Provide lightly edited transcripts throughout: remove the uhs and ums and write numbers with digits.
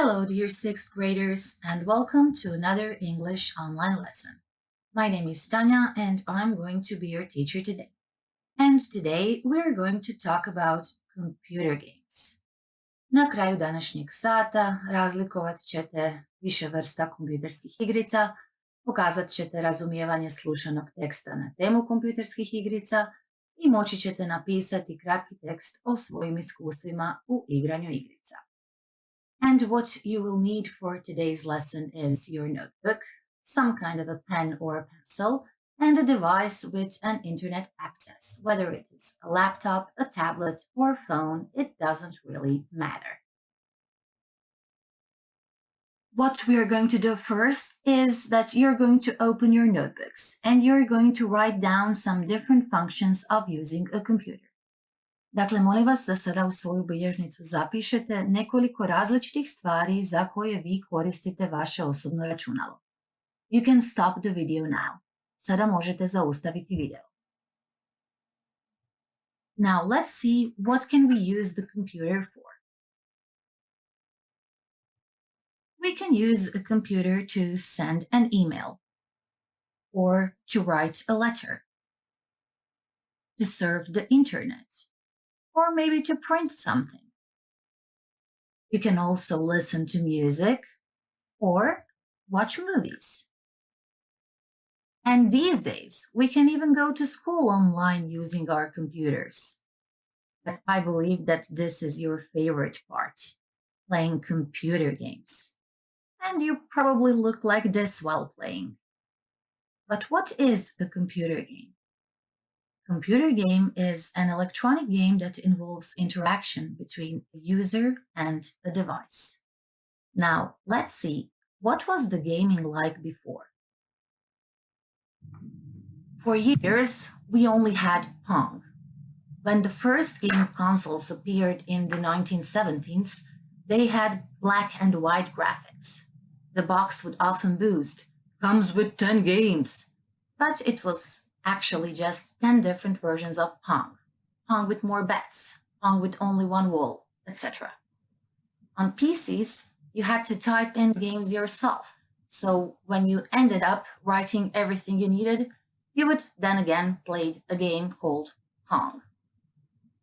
Hello, dear sixth graders, and welcome to another English online lesson. My name is Tanya, and I'm going to be your teacher today. And today we're going to talk about computer games. Na kraju današnjeg sata razlikovat ćete više vrsta kompjuterskih igrica, pokazat ćete razumijevanje slušanog teksta na temu kompjuterskih igrica i moći ćete napisati kratki tekst o svojim iskustvima u igranju igrica. And what you will need for today's lesson is your notebook, some kind of a pen or a pencil, and a device with an internet access. Whether it is a laptop, a tablet, or a phone, it doesn't really matter. What we are going to do first is that you're going to open your notebooks and you're going to write down some different functions of using a computer. Dakle, molim vas da sada u svoju bilježnicu zapišete nekoliko različitih stvari za koje vi koristite vaše osobno računalo. You can stop the video now. Sada možete zaustaviti video. Now let's see what can we use the computer for. We can use a computer to send an email, or to write a letter, to surf the internet, or maybe to print something. You can also listen to music or watch movies. And these days, we can even go to school online using our computers. But I believe that this is your favorite part, playing computer games. And you probably look like this while playing. But what is a computer game? Computer game is an electronic game that involves interaction between a user and a device. Now, let's see, what was the gaming like before? For years, we only had Pong. When the first game consoles appeared in the 1970s, they had black and white graphics. The box would often boast, "Comes with 10 games," but it was actually just 10 different versions of Pong. Pong with more bets, Pong with only one wall, etc. On PCs, you had to type in games yourself. So when you ended up writing everything you needed, you would then again play a game called Pong.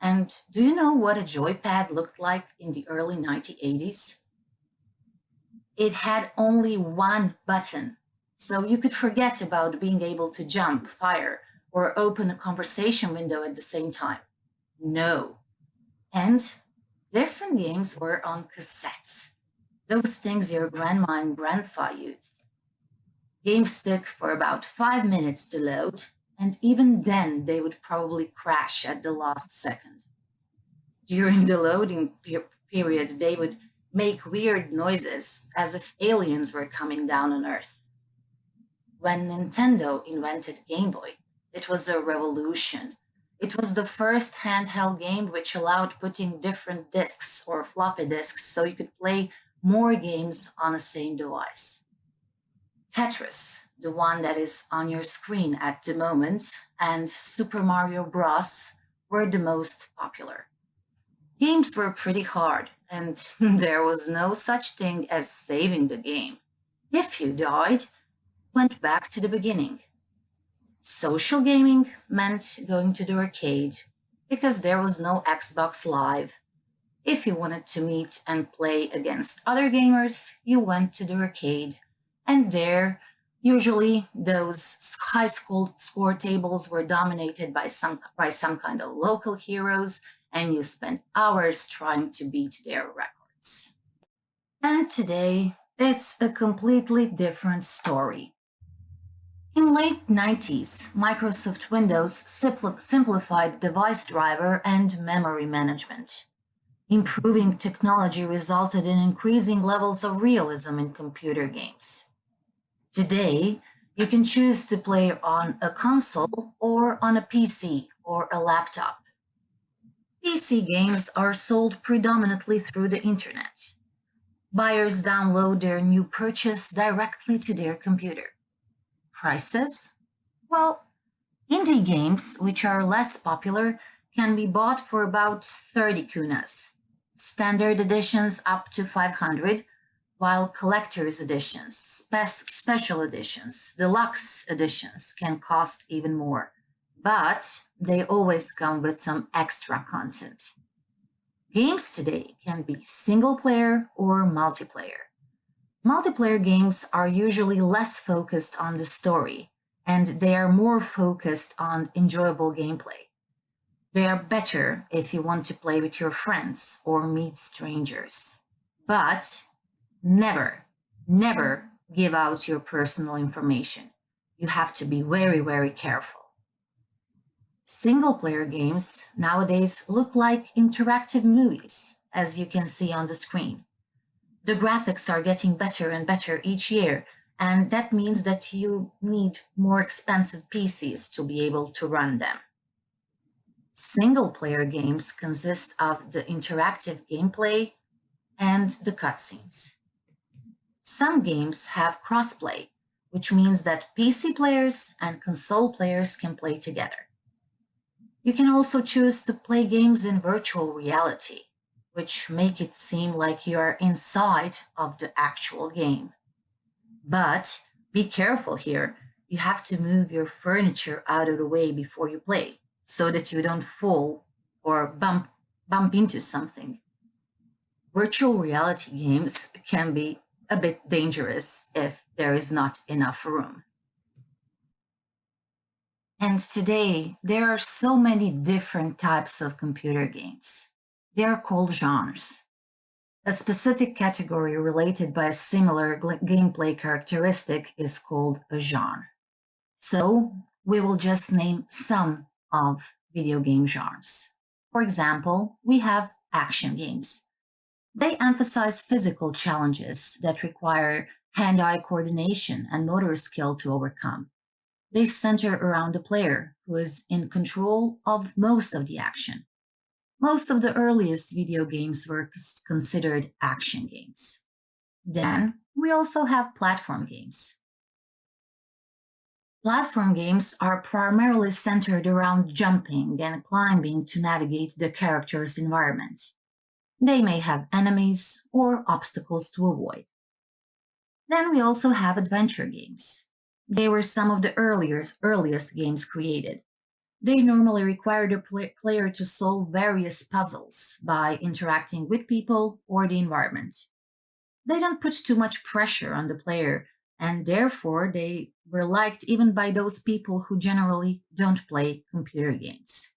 And do you know what a joypad looked like in the early 1980s? It had only one button. So you could forget about being able to jump, fire, or open a conversation window at the same time. No. And different games were on cassettes. Those things your grandma and grandpa used. Games took for about 5 minutes to load, and even then they would probably crash at the last second. During the loading period, they would make weird noises as if aliens were coming down on Earth. When Nintendo invented Game Boy, it was a revolution. It was the first handheld game which allowed putting different discs or floppy disks so you could play more games on the same device. Tetris, the one that is on your screen at the moment, and Super Mario Bros. Were the most popular. Games were pretty hard, and there was no such thing as saving the game. If you died, went back to the beginning. Social gaming meant going to the arcade because there was no Xbox Live. If you wanted to meet and play against other gamers, you went to the arcade, and there, usually those high school score tables were dominated by some kind of local heroes, and you spent hours trying to beat their records. And today, it's a completely different story. In late 90s, Microsoft Windows simplified device driver and memory management. Improving technology resulted in increasing levels of realism in computer games. Today, you can choose to play on a console or on a PC or a laptop. PC games are sold predominantly through the internet. Buyers download their new purchase directly to their computer. Prices? Well, indie games, which are less popular, can be bought for about 30 kunas. Standard editions up to 500, while collector's editions, special editions, deluxe editions can cost even more, but they always come with some extra content. Games today can be single player or multiplayer. Multiplayer games are usually less focused on the story, and they are more focused on enjoyable gameplay. They are better if you want to play with your friends or meet strangers. But never, never give out your personal information. You have to be very, very careful. Single player games nowadays look like interactive movies, as you can see on the screen. The graphics are getting better and better each year, and that means that you need more expensive PCs to be able to run them. Single player games consist of the interactive gameplay and the cutscenes. Some games have crossplay, which means that PC players and console players can play together. You can also choose to play games in virtual reality, which make it seem like you are inside of the actual game. But be careful here. You have to move your furniture out of the way before you play, so that you don't fall or bump into something. Virtual reality games can be a bit dangerous if there is not enough room. And today, there are so many different types of computer games. They are called genres. A specific category related by a similar gameplay characteristic is called a genre. So, we will just name some of video game genres. For example, we have action games. They emphasize physical challenges that require hand-eye coordination and motor skill to overcome. They center around the player, who is in control of most of the action. Most of the earliest video games were considered action games. Then, we also have platform games. Platform games are primarily centered around jumping and climbing to navigate the character's environment. They may have enemies or obstacles to avoid. Then we also have adventure games. They were some of the earliest games created. They normally require the player to solve various puzzles by interacting with people or the environment. They don't put too much pressure on the player, and therefore they were liked even by those people who generally don't play computer games.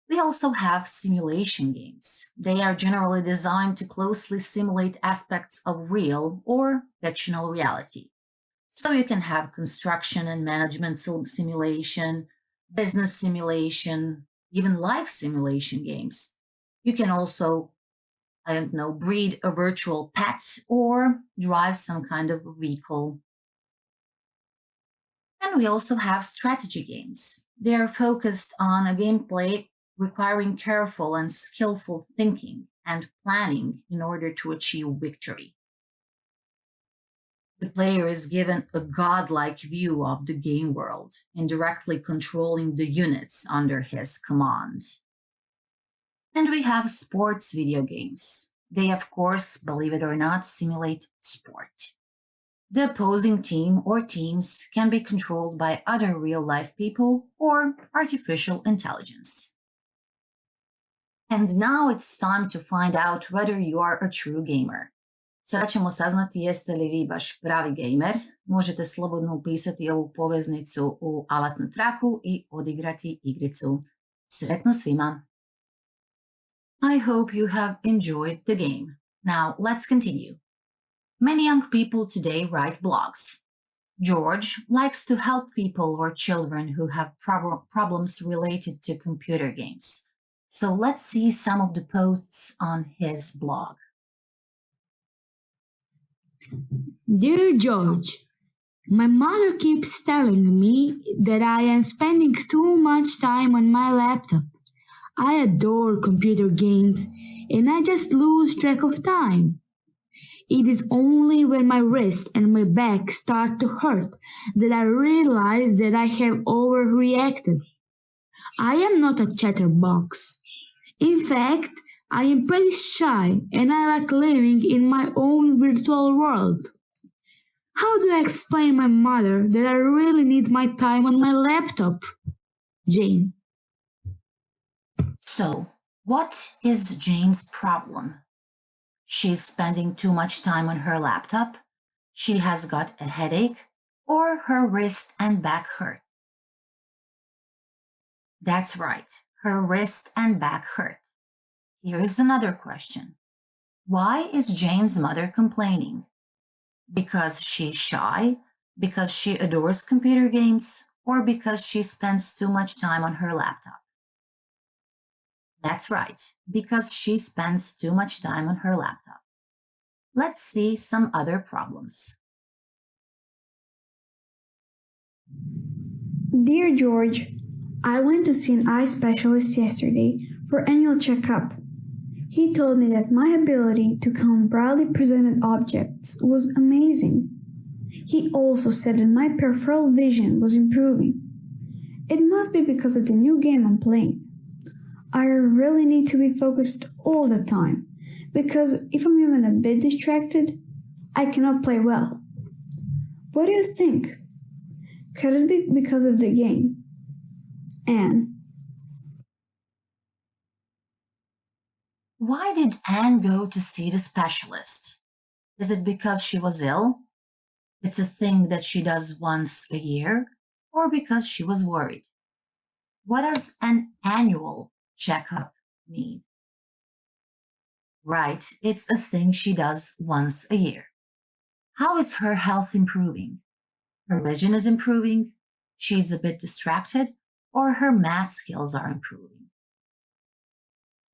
We also have simulation games. They are generally designed to closely simulate aspects of real or fictional reality. So you can have construction and management simulation, business simulation, even life simulation games. You can also, breed a virtual pet or drive some kind of vehicle. And we also have strategy games. They are focused on a gameplay requiring careful and skillful thinking and planning in order to achieve victory. The player is given a godlike view of the game world, indirectly controlling the units under his command. And we have sports video games. They, of course, believe it or not, simulate sport. The opposing team or teams can be controlled by other real-life people or artificial intelligence. And now it's time to find out whether you are a true gamer. Sada ćemo saznati jeste li vi baš pravi gamer. Možete slobodno upisati ovu poveznicu u alatnu traku i odigrati igricu. Sretno svima! I hope you have enjoyed the game. Now let's continue. Many young people today write blogs. George likes to help people or children who have problems related to computer games. So let's see some of the posts on his blog. Dear George, my mother keeps telling me that I am spending too much time on my laptop. I adore computer games and I just lose track of time. It is only when my wrist and my back start to hurt that I realize that I have overreacted. I am not a chatterbox. In fact, I am pretty shy and I like living in my own virtual world. How do I explain my mother that I really need my time on my laptop? Jane. So, what is Jane's problem? She's spending too much time on her laptop, she has got a headache, or her wrist and back hurt. That's right, her wrist and back hurt. Here's another question. Why is Jane's mother complaining? Because she's shy, because she adores computer games, or because she spends too much time on her laptop? That's right, because she spends too much time on her laptop. Let's see some other problems. Dear George, I went to see an eye specialist yesterday for annual checkup. He told me that my ability to count broadly presented objects was amazing. He also said that my peripheral vision was improving. It must be because of the new game I'm playing. I really need to be focused all the time, because if I'm even a bit distracted, I cannot play well. What do you think? Could it be because of the game? Anne. Why did Anne go to see the specialist? Is it because she was ill? It's a thing that she does once a year, or because she was worried? What does an annual checkup mean? Right, it's a thing she does once a year. How is her health improving? Her vision is improving, she's a bit distracted, or her math skills are improving?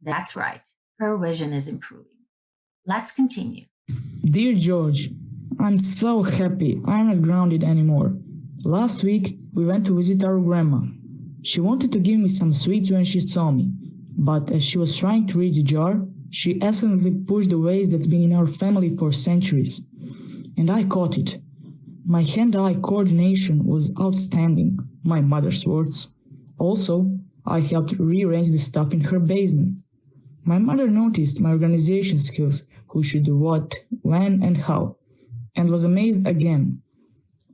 That's right, her vision is improving. Let's continue. Dear George, I'm so happy I'm not grounded anymore. Last week we went to visit our grandma. She wanted to give me some sweets when she saw me, but as she was trying to reach the jar, she accidentally pushed the vase that's been in our family for centuries, and I caught it. My hand-eye coordination was outstanding, my mother's words. Also, I helped rearrange the stuff in her basement. My mother noticed my organization skills, who should do what, when, and how, and was amazed again.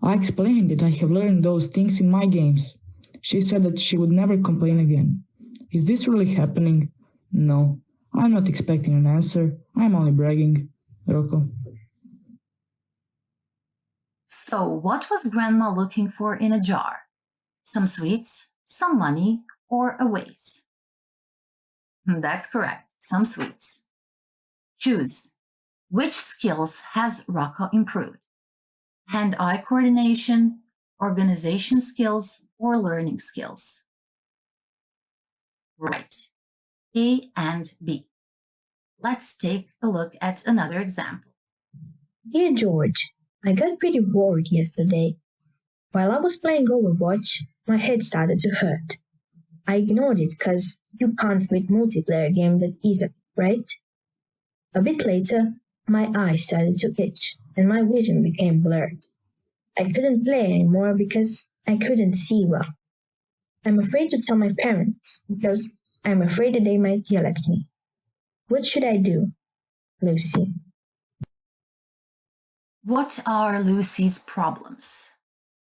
I explained that I have learned those things in my games. She said that she would never complain again. Is this really happening? No, I'm not expecting an answer. I'm only bragging. Rocco. So, what was Grandma looking for in a jar? Some sweets, some money, or a vase? That's correct, some sweets. Choose. Which skills has Rocco improved? Hand-eye coordination, organization skills, or learning skills? Right. A and B. Let's take a look at another example. Dear George, I got pretty worried yesterday. While I was playing Overwatch, my head started to hurt. I ignored it because you can't quit multiplayer game that easily, right? A bit later, my eyes started to itch and my vision became blurred. I couldn't play anymore because I couldn't see well. I'm afraid to tell my parents because I'm afraid that they might yell at me. What should I do? Lucy. What are Lucy's problems?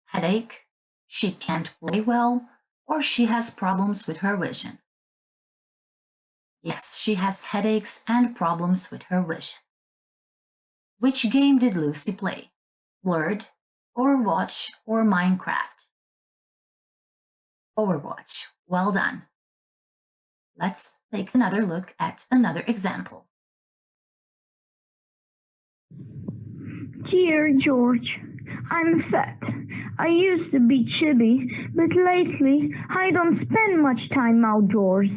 Headache, she can't play well, or she has problems with her vision? Yes, she has headaches and problems with her vision. Which game did Lucy play? Blurred, Overwatch, or Minecraft? Overwatch. Well done. Let's take another look at another example. Dear George, I'm fat. I used to be chubby, but lately I don't spend much time outdoors.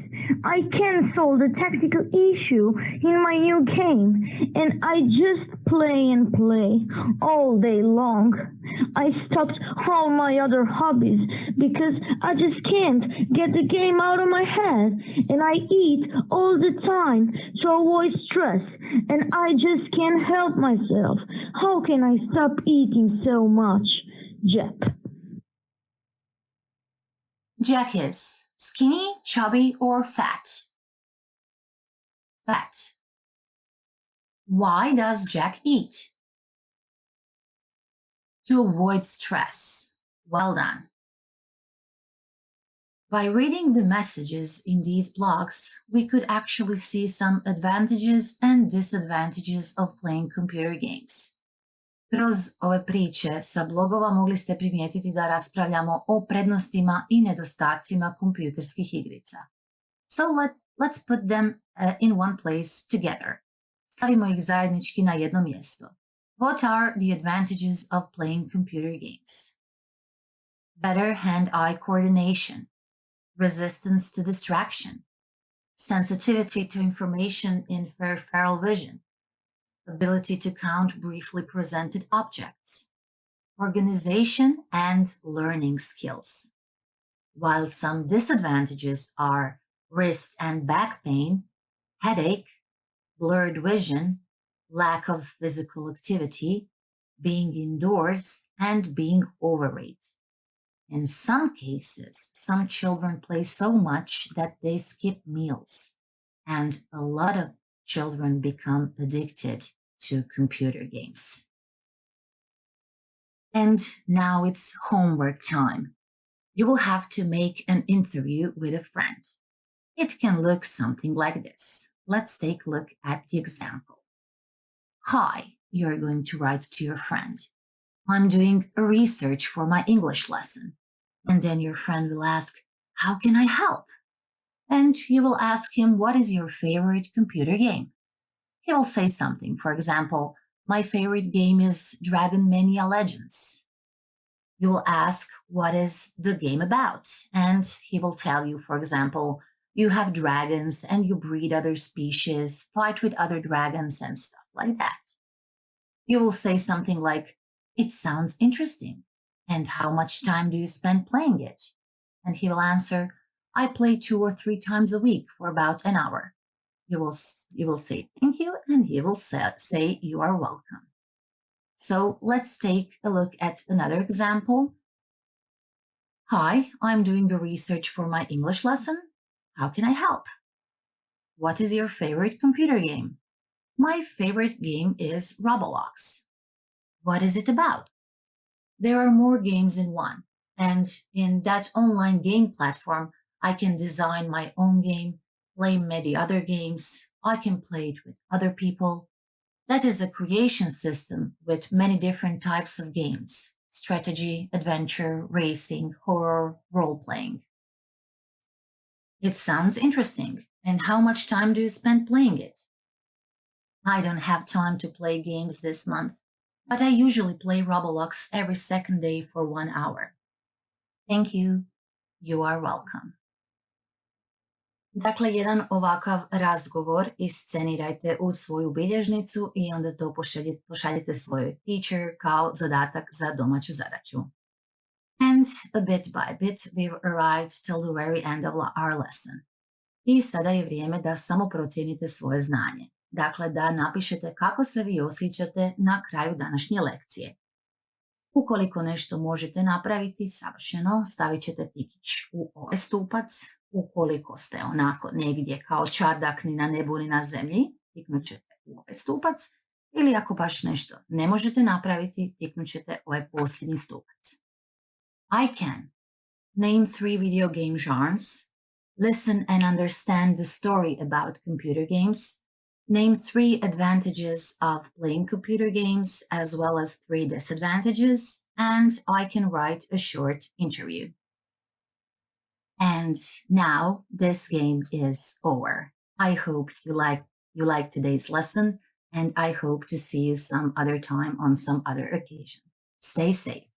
I canceled the technical issue in my new game, and I just play and play all day long. I stopped all my other hobbies because I just can't get the game out of my head, and I eat all the time to avoid stress, and I just can't help myself. How can I stop eating so much? Jack. Jack is skinny, chubby, or fat? fat. Why does Jack eat? To avoid stress. Well done. By reading the messages in these blogs, we could actually see some advantages and disadvantages of playing computer games. Kroz ove priče sa blogova mogli ste primijetiti da raspravljamo o prednostima i nedostacima kompjuterskih igrica. So let's put them in one place together. Stavimo ih zajednički na jedno mjesto. What are the advantages of playing computer games? Better hand-eye coordination, resistance to distraction, sensitivity to information in peripheral vision, ability to count briefly presented objects, organization and learning skills. While some disadvantages are wrist and back pain, headache, blurred vision, lack of physical activity, being indoors, and being overweight. In some cases, some children play so much that they skip meals, and a lot of children become addicted to computer games. And now it's homework time. You will have to make an interview with a friend. It can look something like this. Let's take a look at the example. Hi, you're going to write to your friend. I'm doing a research for my English lesson. And then your friend will ask, how can I help? And you will ask him, what is your favorite computer game? He will say something. For example, my favorite game is Dragon Mania Legends. You will ask, what is the game about? And he will tell you, for example, you have dragons and you breed other species, fight with other dragons and stuff like that. You will say something like, it sounds interesting. And how much time do you spend playing it? And he will answer, I play 2 or 3 times a week for about an hour. You will say thank you, and he will say you are welcome. So let's take a look at another example. Hi, I'm doing a research for my English lesson. How can I help? What is your favorite computer game? My favorite game is Roblox. What is it about? There are more games in one, and in that online game platform, I can design my own game, play many other games, I can play it with other people. That is a creation system with many different types of games: strategy, adventure, racing, horror, role-playing. It sounds interesting. And how much time do you spend playing it? I don't have time to play games this month, but I usually play Roblox every second day for 1 hour. Thank you. You are welcome. Dakle, jedan ovakav razgovor iscenirajte u svoju bilježnicu i onda to pošaljite svojoj teacher kao zadatak za domaću zadaću. And a bit by bit, we've arrived till the very end of our lesson. I sada je vrijeme da samo procijenite svoje znanje. Dakle, da napišete kako se vi osjećate na kraju današnje lekcije. Ukoliko nešto možete napraviti savršeno, stavit ćete tikić u ovaj stupac. Ukoliko ste onako negdje kao čardak ni na nebu ni na zemlji, tiknut ćete u ovaj stupac. Ili ako baš nešto ne možete napraviti, tiknut ćete ovaj posljednji stupac. I can. Name 3 video game genres. Listen and understand the story about computer games. Name 3 advantages of playing computer games as well as 3 disadvantages, and I can write a short interview. And now this game is over. I hope you like today's lesson, and I hope to see you some other time on some other occasion. Stay safe.